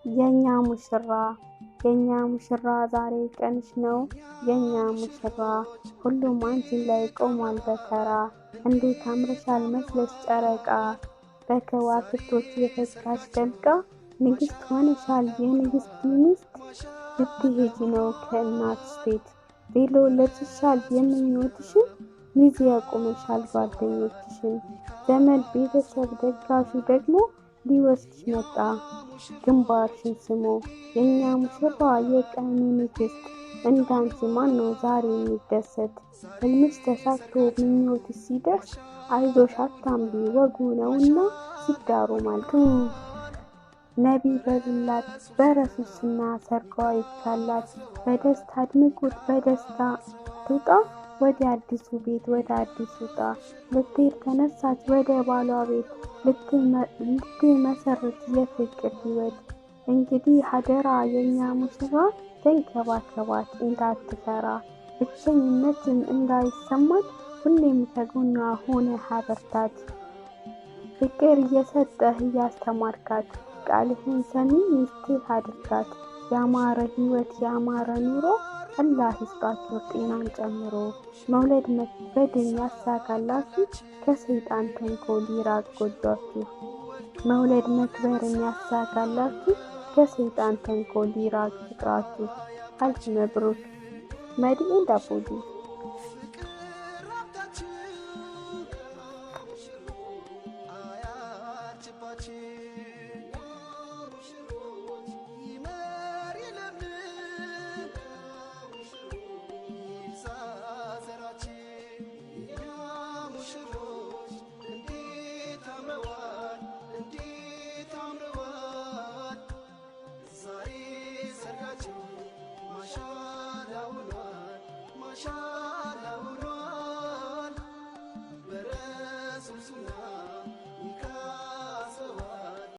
የኛ ሙሽራ ዛሬ ቀንሽ ነው የኛ ሙሽራ ሁሉም አንቺ ላይ ቆሟል በተራ እንዴት አምረሻል መስለሽ ጨረቃ በከዋክብቶች የፈካሽ ደምቃ ንግስት ሆነሻል የንግስት ሚስት ልትሄጂ ነው ከእናትሽ ቤት ቬሎ ለብሰሻል የምኞትሽን ሚዜ ያቆመሻል ጓደኞችሽን ዘመድ ቤተሰብ ደጋፊ ደግሞ ሊወስድሽ መጣ ግንባርሽን ስሞ የኛ ሙሽራ የቀኑ ንግስት እንዳንቺ ማነው ዛሬ የሚደሰት ህልምሽ ተሳክቶ ምኞትሽ ሲደርስ አይዞሽ አታምቢ ወጉ ነውና ሲዳሩ ማልቱ ነቢይ በሉላት በረሱስና ሰርጓ ይብዛላት በደስታ አድምቁት በደስታ ትውጣ ወደ አዲሱ ቤት ወደ አዲሱ ዕጣ ልትሄድ ተነሳች ወደ ባሏ ቤት ልትመሰርት የፍቅር ህይወት እንግዲህ አደራ የኛ ሙሽራ ተንከባከባት እንዳትፈራ ብቸኝነትም እንዳይሰማት ሁሌም ከጎኗ ሆነህ አበርታት ፍቅር እየሰጠህ እያስተማርካት ቃልህን ሰሚ ሚስትህ አድርጋት ያማረ ህይወት ያማረ ኑሮ አላህ ይስጣችሁ ጤናን ጨምሮ መውለድ መክበድን ያሳካላችሁ ከሰይጣን ተንኮል ይራቅ ጎጇችሁ መውለድ መክበርን ያሳካላችሁ ከሰይጣን ተንኮል ይራቅ ፍቅራችሁ አልፍ መብሩክ መዲኢን ዳቦዲ Mashallah,